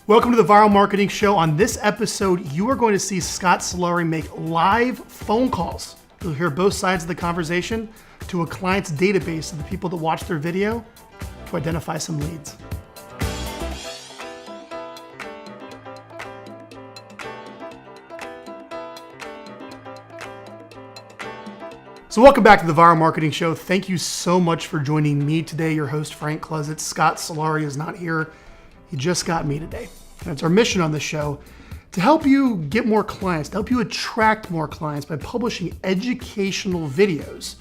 Welcome to the Viral Marketing Show. On this episode, you are going to see Scott Solari make live phone calls. You'll hear both sides of the conversation to a client's database of the people that watch their video to identify some leads. So welcome back to the Viral Marketing Show. Thank you so much for joining me today, your host, Frank Klesitz. Scott Solari is not here. He just got me today. And it's our mission on the show to help you get more clients, to help you attract more clients by publishing educational videos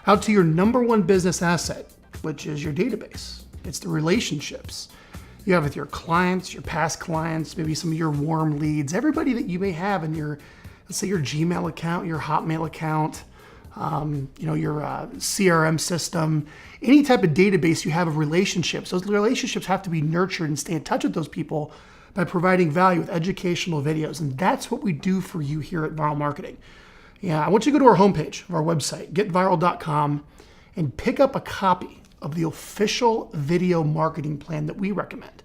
out to your number one business asset, which is your database. It's the relationships you have with your clients, your past clients, maybe some of your warm leads, everybody that you may have in your, let's say your Gmail account, your Hotmail account, your CRM system, any type of database you have of relationships. Those relationships have to be nurtured and stay in touch with those people by providing value with educational videos. And that's what we do for you here at Viral Marketing. Yeah, I want you to go to our homepage of our website, getviral.com, and pick up a copy of the official video marketing plan that we recommend.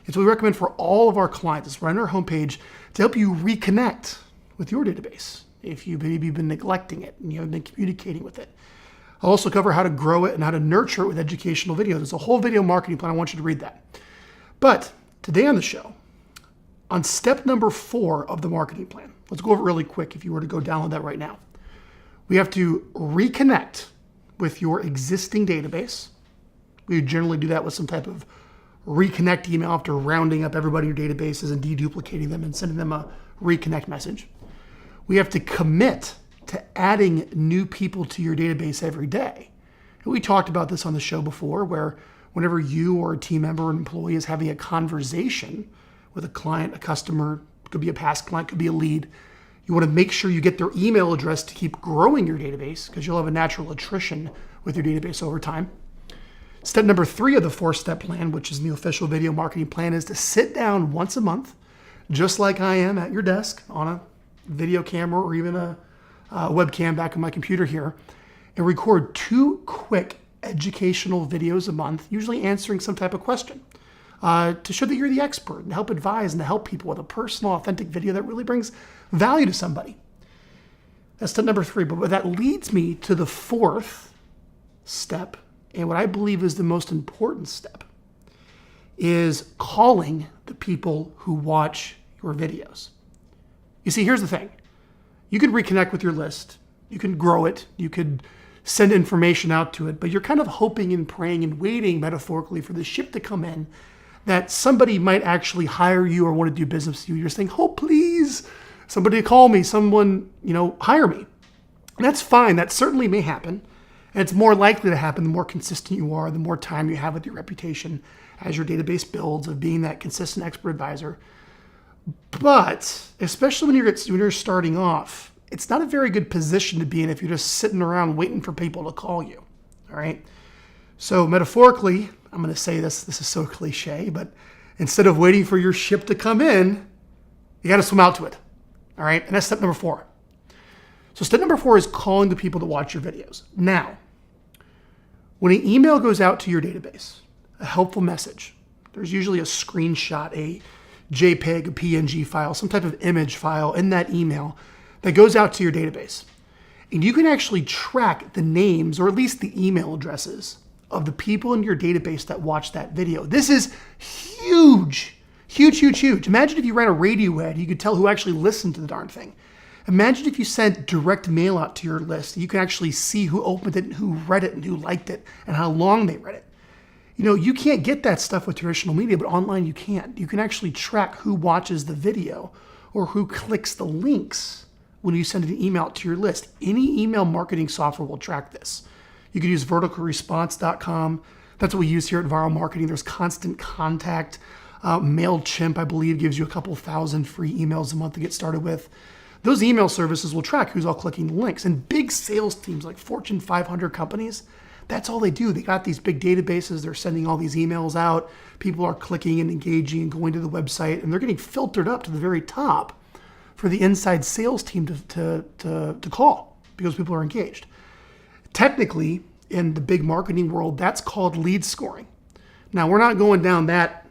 It's what we recommend for all of our clients. It's right on our homepage to help you reconnect with your database if you've maybe been neglecting it and you haven't been communicating with it. I'll also cover how to grow it and how to nurture it with educational videos. There's a whole video marketing plan. I want you to read that. But today on the show, on step number 4 of the marketing plan, let's go over it really quick if you were to go download that right now. We have to reconnect with your existing database. We generally do that with some type of reconnect email after rounding up everybody in your databases and deduplicating them and sending them a reconnect message. We have to commit to adding new people to your database every day. And we talked about this on the show before, where whenever you or a team member or employee is having a conversation with a client, a customer, could be a past client, could be a lead, you want to make sure you get their email address to keep growing your database because you'll have a natural attrition with your database over time. Step number 3 of the 4-step plan, which is the official video marketing plan, is to sit down once a month, just like I am at your desk on a video camera or even a webcam back on my computer here, and record 2 quick educational videos a month, usually answering some type of question, to show that you're the expert and help advise and to help people with a personal, authentic video that really brings value to somebody. That's step number 3. But that leads me to the 4th step, and what I believe is the most important step, is calling the people who watch your videos. You see, here's the thing. You could reconnect with your list. You can grow it. You could send information out to it, but you're kind of hoping and praying and waiting metaphorically for the ship to come in that somebody might actually hire you or want to do business with you. You're saying, oh, please, somebody call me, someone, hire me. And that's fine. That certainly may happen. And it's more likely to happen the more consistent you are, the more time you have with your reputation as your database builds of being that consistent expert advisor. But especially when you're starting off, it's not a very good position to be in if you're just sitting around waiting for people to call you. All right. So metaphorically, I'm going to say this is so cliche, but instead of waiting for your ship to come in, you got to swim out to it. All right. And that's step number 4. So step number 4 is calling the people that watch your videos. Now, when an email goes out to your database, a helpful message, there's usually a screenshot, a JPEG, a PNG file, some type of image file in that email that goes out to your database. And you can actually track the names or at least the email addresses of the people in your database that watch that video. This is huge, huge, huge, huge. Imagine if you ran a radio ad, you could tell who actually listened to the darn thing. Imagine if you sent direct mail out to your list. You can actually see who opened it and who read it and who liked it and how long they read it. You can't get that stuff with traditional media, but online you can. You can actually track who watches the video or who clicks the links when you send an email to your list. Any email marketing software will track this. You can use verticalresponse.com. That's what we use here at Viral Marketing. There's Constant Contact. MailChimp, I believe, gives you a couple thousand free emails a month to get started with. Those email services will track who's all clicking the links. And big sales teams like Fortune 500 companies, that's all they do. They got these big databases. They're sending all these emails out. People are clicking and engaging and going to the website, and they're getting filtered up to the very top for the inside sales team to call because people are engaged. Technically, in the big marketing world, that's called lead scoring. Now, we're not going down that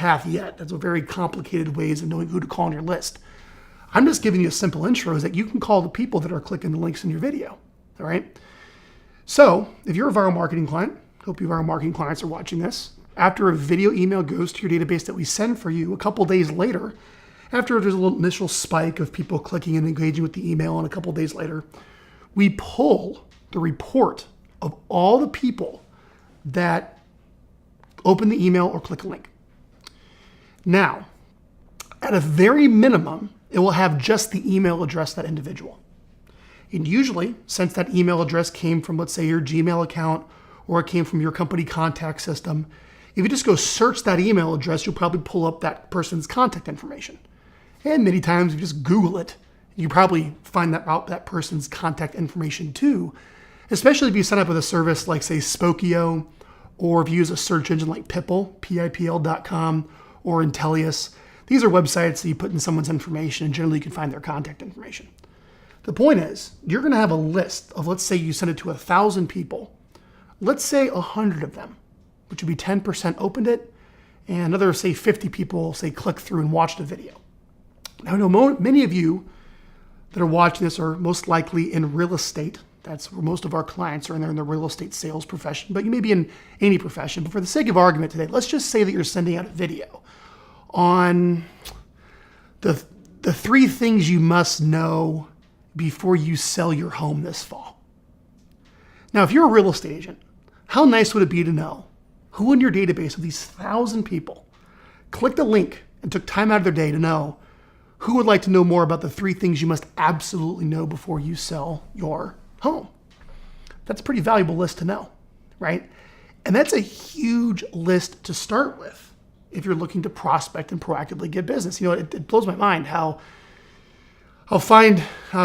path yet. That's a very complicated ways of knowing who to call on your list. I'm just giving you a simple intro is that you can call the people that are clicking the links in your video, all right? So if you're a viral marketing client, hope you viral marketing clients are watching this, after a video email goes to your database that we send for you, a couple days later, after there's a little initial spike of people clicking and engaging with the email, and a couple days later, we pull the report of all the people that open the email or click a link. Now, at a very minimum, it will have just the email address of that individual. And usually, since that email address came from, let's say, your Gmail account, or it came from your company contact system, if you just go search that email address, you'll probably pull up that person's contact information. And many times, if you just Google it, you probably find that person's contact information too, especially if you sign up with a service like, say, Spokeo, or if you use a search engine like Pipl, PIPL.com, or Intellius. These are websites that you put in someone's information, and generally you can find their contact information. The point is, you're going to have a list of, let's say you send it to 1,000 people. Let's say 100 of them, which would be 10% opened it, and another, say, 50 people, say, click through and watch the video. Now, I know many of you that are watching this are most likely in real estate. That's where most of our clients are, and they're in the real estate sales profession, but you may be in any profession. But for the sake of argument today, let's just say that you're sending out a video on the 3 things you must know before you sell your home this fall. Now, if you're a real estate agent, how nice would it be to know who in your database of these 1,000 people clicked a link and took time out of their day to know who would like to know more about the 3 things you must absolutely know before you sell your home? That's a pretty valuable list to know, right? And that's a huge list to start with if you're looking to prospect and proactively get business. You know, it blows my mind how I'll find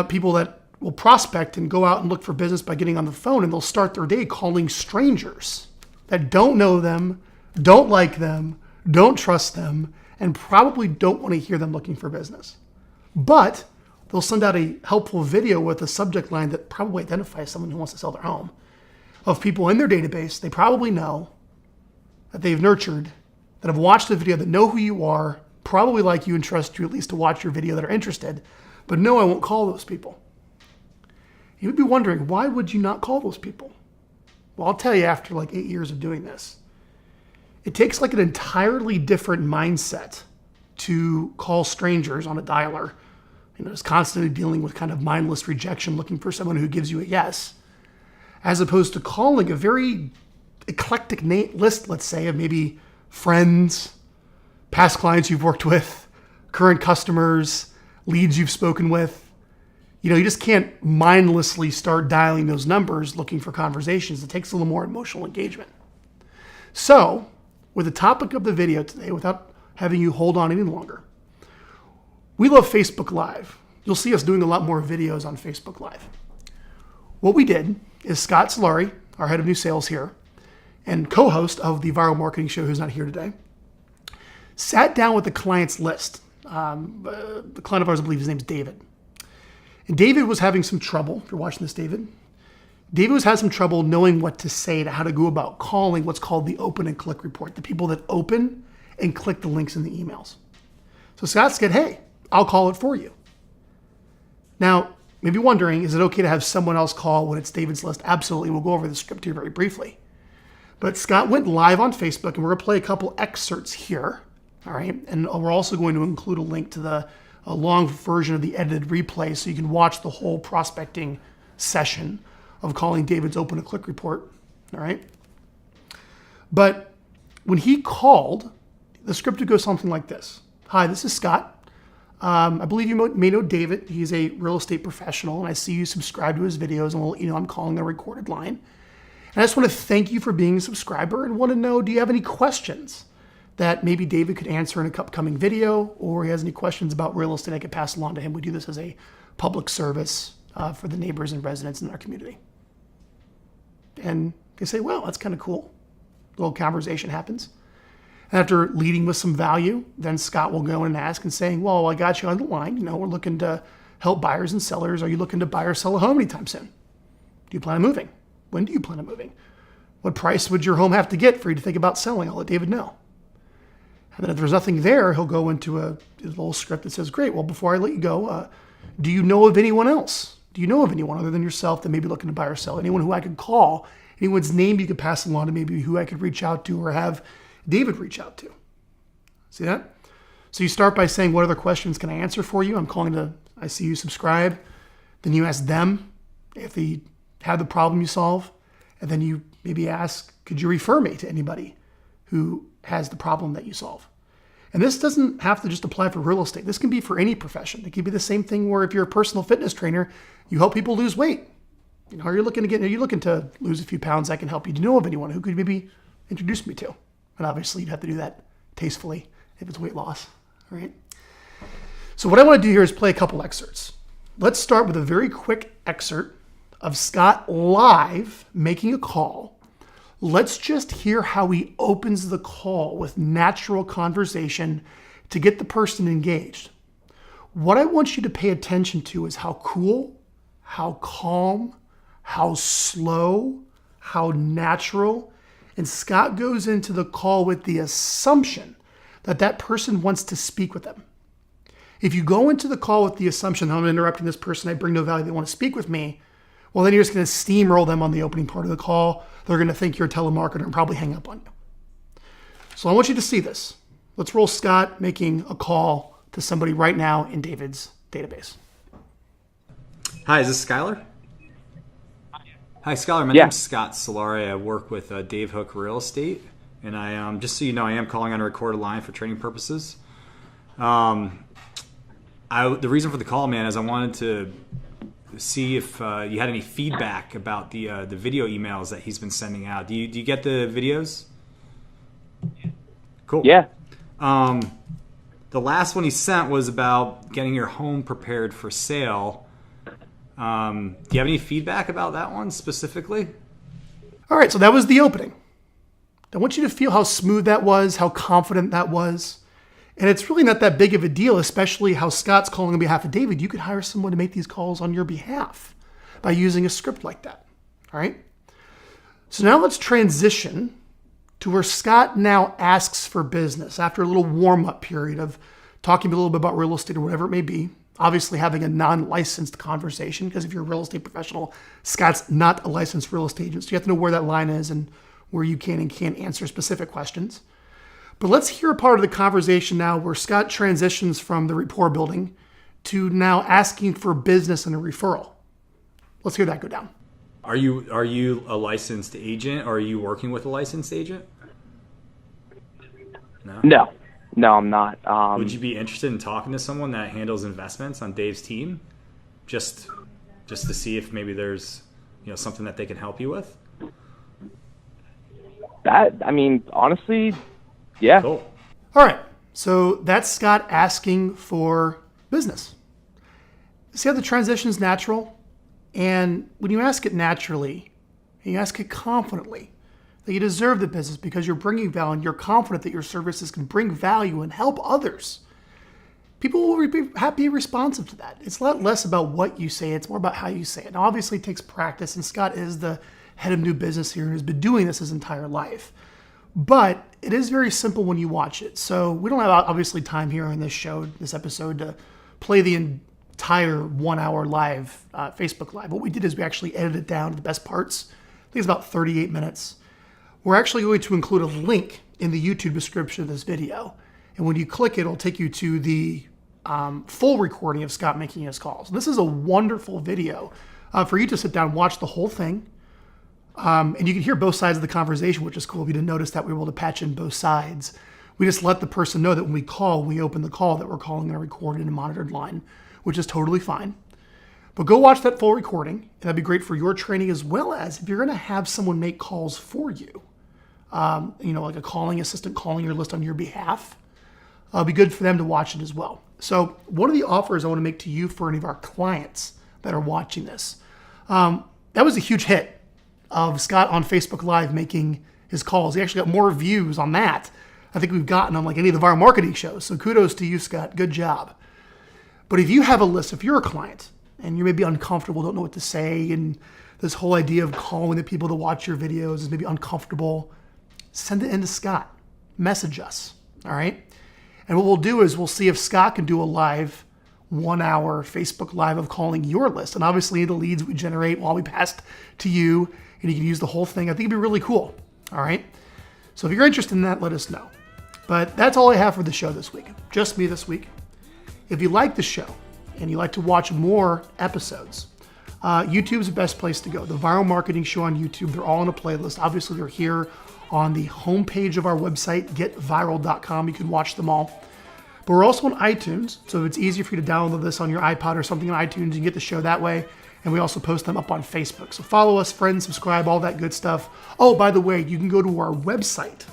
people that will prospect and go out and look for business by getting on the phone, and they'll start their day calling strangers that don't know them, don't like them, don't trust them, and probably don't want to hear them looking for business. But they'll send out a helpful video with a subject line that probably identifies someone who wants to sell their home, of people in their database they probably know, that they've nurtured, that have watched the video, that know who you are, probably like you and trust you at least to watch your video, that are interested, but no, I won't call those people. You would be wondering, why would you not call those people? Well, I'll tell you, after like 8 years of doing this, it takes like an entirely different mindset to call strangers on a dialer. You know, just constantly dealing with kind of mindless rejection, looking for someone who gives you a yes, as opposed to calling a very eclectic list, let's say, of maybe friends, past clients you've worked with, current customers, leads you've spoken with. You know, you just can't mindlessly start dialing those numbers looking for conversations. It takes a little more emotional engagement. So, with the topic of the video today, without having you hold on any longer, we love Facebook Live. You'll see us doing a lot more videos on Facebook Live. What we did is Scott Solari, our head of new sales here, and co-host of the Viral Marketing Show, who's not here today, sat down with the client's list. The client of ours, I believe his name's David. And David was having some trouble, if you're watching this, David was having some trouble knowing what to say to how to go about calling what's called the open and click report, the people that open and click the links in the emails. So Scott said, hey, I'll call it for you. Now, maybe wondering, is it okay to have someone else call when it's David's list? Absolutely. We'll go over the script here very briefly. But Scott went live on Facebook, and we're going to play a couple excerpts here. All right. And we're also going to include a link to a long version of the edited replay so you can watch the whole prospecting session of calling David's open and click report. All right. But when he called, the script would go something like this. Hi, this is Scott. I believe you may know David. He's a real estate professional, and I see you subscribe to his videos, and I'm calling the recorded line. And I just want to thank you for being a subscriber and want to know, do you have any questions that maybe David could answer in an upcoming video, or he has any questions about real estate I could pass along to him? We do this as a public service for the neighbors and residents in our community. And they say, well, that's kind of cool. A little conversation happens. After leading with some value, then Scott will go in and ask and saying, well, I got you on the line. We're looking to help buyers and sellers. Are you looking to buy or sell a home anytime soon? Do you plan on moving? When do you plan on moving? What price would your home have to get for you to think about selling? I'll let David know. And then if there's nothing there, he'll go into a little script that says, great, well, before I let you go, do you know of anyone else? Do you know of anyone other than yourself that may be looking to buy or sell? Anyone who I could call? Anyone's name you could pass along to, maybe who I could reach out to or have David reach out to? See that? So you start by saying, what other questions can I answer for you? I'm calling to, I see you subscribe. Then you ask them if they have the problem you solve. And then you maybe ask, could you refer me to anybody who has the problem that you solve? And this doesn't have to just apply for real estate. This can be for any profession. It could be the same thing where if you're a personal fitness trainer, you help people lose weight. Are you looking to lose a few pounds? I can help you. Do you know of anyone who could maybe introduce me to? And obviously you'd have to do that tastefully if it's weight loss, right? So what I want to do here is play a couple excerpts. Let's start with a very quick excerpt of Scott live making a call. Let's just hear how he opens the call with natural conversation to get the person engaged. What I want you to pay attention to is how cool, how calm, how slow, how natural. And Scott goes into the call with the assumption that that person wants to speak with them. If you go into the call with the assumption, I'm interrupting this person, I bring no value, they want to speak with me, well, then you're just going to steamroll them on the opening part of the call. They're going to think you're a telemarketer and probably hang up on you. So I want you to see this. Let's roll Scott making a call to somebody right now in David's database. Hi, is this Skylar? Hi, Skylar. My name's Scott Solari. I work with Dave Hook Real Estate. And I just so you know, I am calling on a recorded line for training purposes. The reason for the call, man, is I wanted to see if you had any feedback about the video emails that he's been sending out. Do you get the videos? Cool. Yeah. The last one he sent was about getting your home prepared for sale. Do you have any feedback about that one specifically? All right, so that was the opening. I want you to feel how smooth that was, how confident that was. And it's really not that big of a deal, especially how Scott's calling on behalf of David. You could hire someone to make these calls on your behalf by using a script like that. All right. So now let's transition to where Scott now asks for business after a little warm-up period of talking a little bit about real estate or whatever it may be. Obviously having a non-licensed conversation, because if you're a real estate professional, Scott's not a licensed real estate agent. So you have to know where that line is and where you can and can't answer specific questions. But let's hear a part of the conversation now where Scott transitions from the rapport building to now asking for business and a referral. Let's hear that go down. Are you a licensed agent, or are you working with a licensed agent? No, I'm not. Would you be interested in talking to someone that handles investments on Dave's team, just to see if maybe there's something that they can help you with? Honestly, yeah. Cool. All right. So that's Scott asking for business. See how the transition is natural? And when you ask it naturally, and you ask it confidently, that you deserve the business because you're bringing value and you're confident that your services can bring value and help others, people will be happy and responsive to that. It's a lot less about what you say. It's more about how you say it. Now, obviously, it takes practice, and Scott is the head of new business here and has been doing this his entire life. But it is very simple when you watch it. So we don't have, obviously, time here in this episode, to play the entire 1 hour live, Facebook Live. What we did is we actually edited it down to the best parts. I think it's about 38 minutes. We're actually going to include a link in the YouTube description of this video. And when you click it, it'll take you to the full recording of Scott making his calls. This is a wonderful video for you to sit down and watch the whole thing. And you can hear both sides of the conversation, which is cool. If you didn't notice that, we were able to patch in both sides. We just let the person know that when we open the call, that we're calling on a recorded and monitored line, which is totally fine. But go watch that full recording, and that'd be great for your training, as well as if you're going to have someone make calls for you, like a calling assistant calling your list on your behalf. It'll be good for them to watch it as well. So one of the offers I want to make to you for any of our clients that are watching this, that was a huge hit of Scott on Facebook Live making his calls. He actually got more views on that I think we've gotten on like any of the VAR marketing shows. So kudos to you, Scott. Good job. But if you have a list, if you're a client and you may be uncomfortable, don't know what to say, and this whole idea of calling the people to watch your videos is maybe uncomfortable, send it in to Scott. Message us. All right. And what we'll do is we'll see if Scott can do a live 1 hour Facebook Live of calling your list. And obviously the leads we generate while we pass to you, and you can use the whole thing. I think it'd be really cool. All right. So if you're interested in that, let us know. But that's all I have for the show this week. Just me this week. If you like the show and you like to watch more episodes, YouTube's the best place to go. The Viral Marketing Show on YouTube, they're all in a playlist. Obviously, they're here on the homepage of our website, getviral.com. You can watch them all. But we're also on iTunes, so it's easier for you to download this on your iPod or something on iTunes. You can get the show that way. And we also post them up on Facebook. So follow us, friends, subscribe, all that good stuff. Oh, by the way, you can go to our website.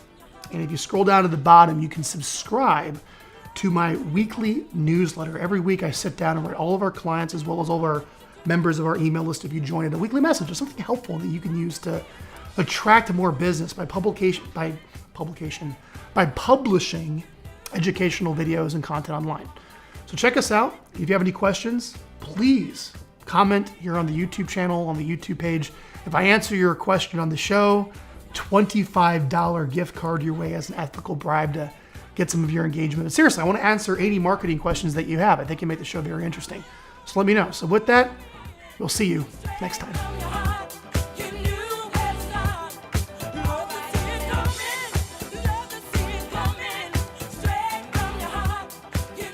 And if you scroll down to the bottom, you can subscribe to my weekly newsletter. Every week I sit down and write all of our clients as well as all of our members of our email list. If you join it, a weekly message or something helpful that you can use to attract more business by publishing educational videos and content online. So check us out. If you have any questions, please comment here on the YouTube channel, on the YouTube page. If I answer your question on the show, $25 gift card your way as an ethical bribe to get some of your engagement. But seriously, I want to answer 80 marketing questions that you have. I think you make the show very interesting. So let me know. So with that, we'll see you next time.